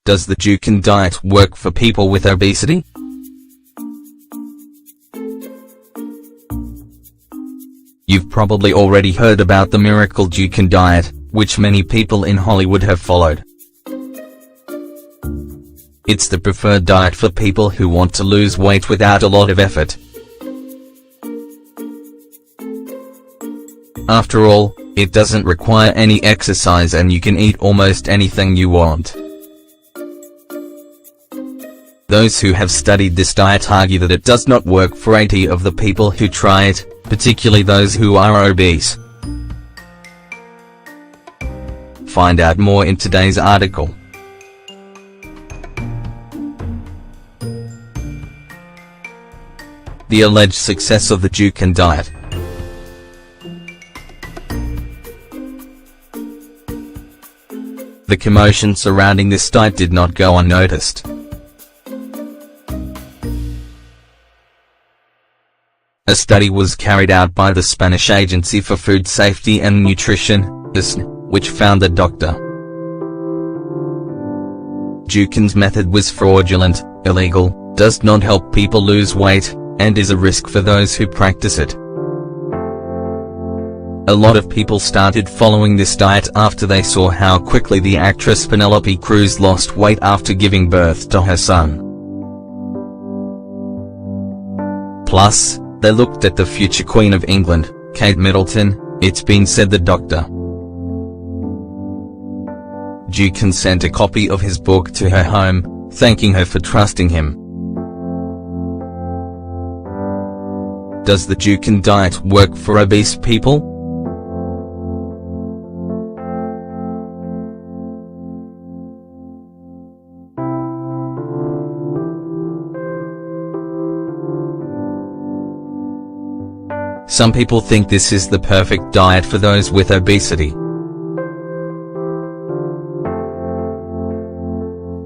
Does the Dukan diet work for people with obesity? You've probably already heard about the miracle Dukan diet, which many people in Hollywood have followed. It's the preferred diet for people who want to lose weight without a lot of effort. After all, it doesn't require any exercise and you can eat almost anything you want. Those who have studied this diet argue that it does not work for 80% of the people who try it, particularly those who are obese. Find out more in today's article. The alleged success of the Dukan diet. The commotion surrounding this diet did not go unnoticed. A study was carried out by the Spanish Agency for Food Safety and Nutrition, ISN, which found that Dr. Dukan's method was fraudulent, illegal, does not help people lose weight, and is a risk for those who practice it. A lot of people started following this diet after they saw how quickly the actress Penelope Cruz lost weight after giving birth to her son. Plus, they looked at the future Queen of England, Kate Middleton. It's been said that Dr. Dukan sent a copy of his book to her home, thanking her for trusting him. Does the Dukan diet work for obese people? Some people think this is the perfect diet for those with obesity.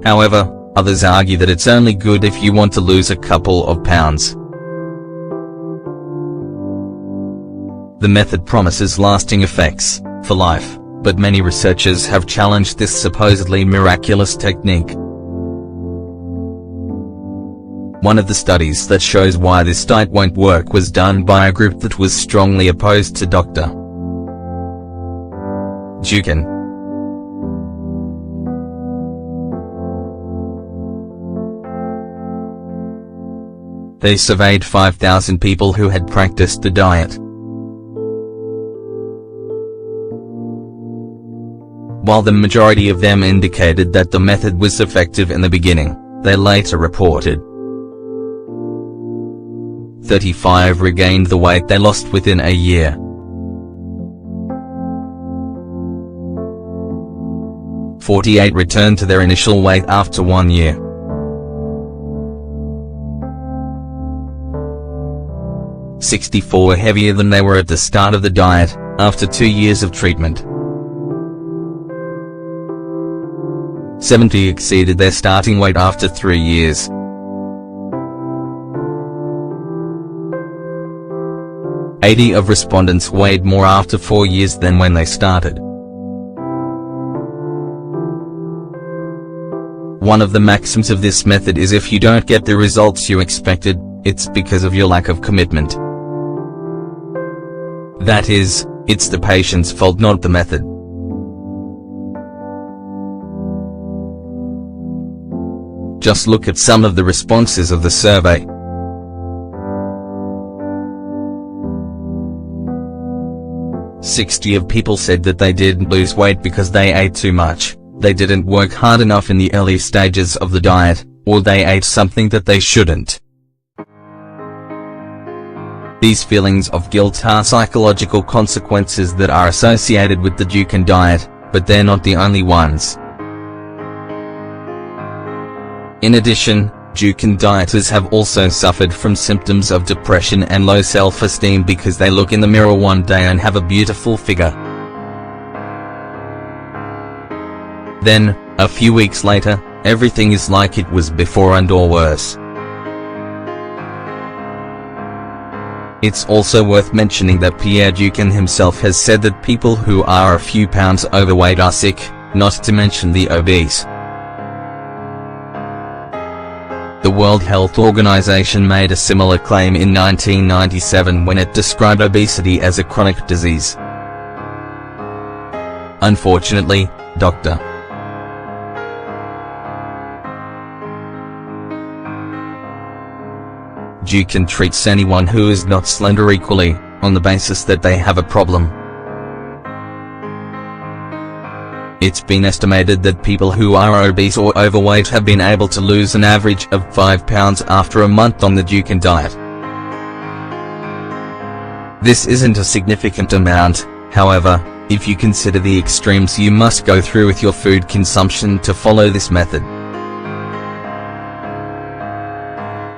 However, others argue that it's only good if you want to lose a couple of pounds. The method promises lasting effects, for life, but many researchers have challenged this supposedly miraculous technique. One of the studies that shows why this diet won't work was done by a group that was strongly opposed to Dr. Dukan. They surveyed 5,000 people who had practiced the diet. While the majority of them indicated that the method was effective in the beginning, they later reported 35 regained the weight they lost within a year. "48 returned to their initial weight after 1 year. "64 were heavier than they were at the start of the diet, after 2 years of treatment. 70 exceeded their starting weight after 3 years. "80 of respondents weighed more after 4 years than when they started. One of the maxims of this method is if you don't get the results you expected, it's because of your lack of commitment. That is, it's the patient's fault, not the method. Just look at some of the responses of the survey. "60 of people said that they didn't lose weight because they ate too much, they didn't work hard enough in the early stages of the diet, or they ate something that they shouldn't." These feelings of guilt are psychological consequences that are associated with the Dukan diet, but they're not the only ones. In addition, Dukan dieters have also suffered from symptoms of depression and low self-esteem because they look in the mirror one day and have a beautiful figure. Then, a few weeks later, everything is like it was before and or worse. It's also worth mentioning that Pierre Dukan himself has said that people who are a few pounds overweight are sick, not to mention the obese. The World Health Organization made a similar claim in 1997 when it described obesity as a chronic disease. Unfortunately, Dr. Dukan treats anyone who is not slender equally, on the basis that they have a problem. It's been estimated that people who are obese or overweight have been able to lose an average of 5 pounds after a month on the Dukan diet. This isn't a significant amount, however, if you consider the extremes you must go through with your food consumption to follow this method.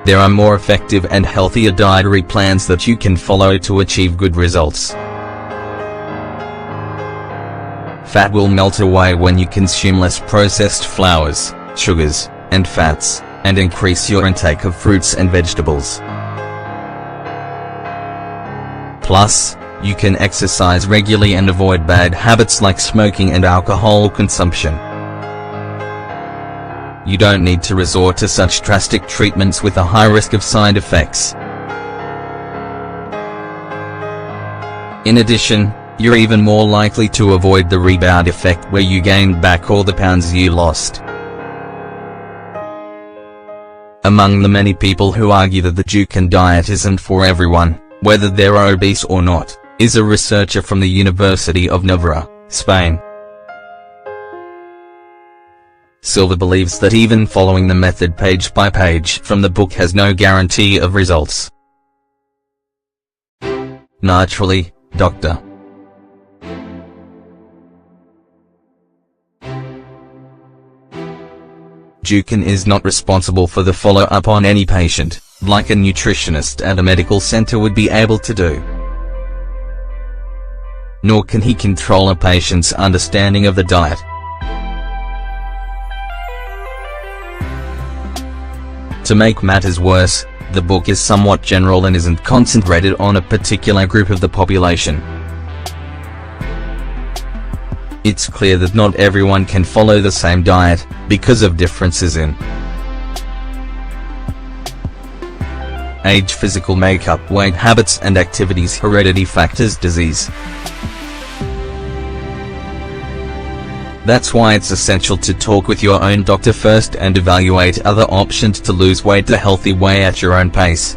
There are more effective and healthier dietary plans that you can follow to achieve good results. Fat will melt away when you consume less processed flours, sugars, and fats, and increase your intake of fruits and vegetables. Plus, you can exercise regularly and avoid bad habits like smoking and alcohol consumption. You don't need to resort to such drastic treatments with a high risk of side effects. In addition, you're even more likely to avoid the rebound effect where you gain back all the pounds you lost. Among the many people who argue that the Dukan diet isn't for everyone, whether they're obese or not, is a researcher from the University of Navarra, Spain. Silva believes that even following the method page by page from the book has no guarantee of results. Naturally, Dr. Dukan is not responsible for the follow-up on any patient, like a nutritionist at a medical center would be able to do. Nor can he control a patient's understanding of the diet. To make matters worse, the book is somewhat general and isn't concentrated on a particular group of the population. It's clear that not everyone can follow the same diet, because of differences in age, physical makeup, weight, habits and activities, heredity factors, disease. That's why it's essential to talk with your own doctor first and evaluate other options to lose weight the healthy way at your own pace.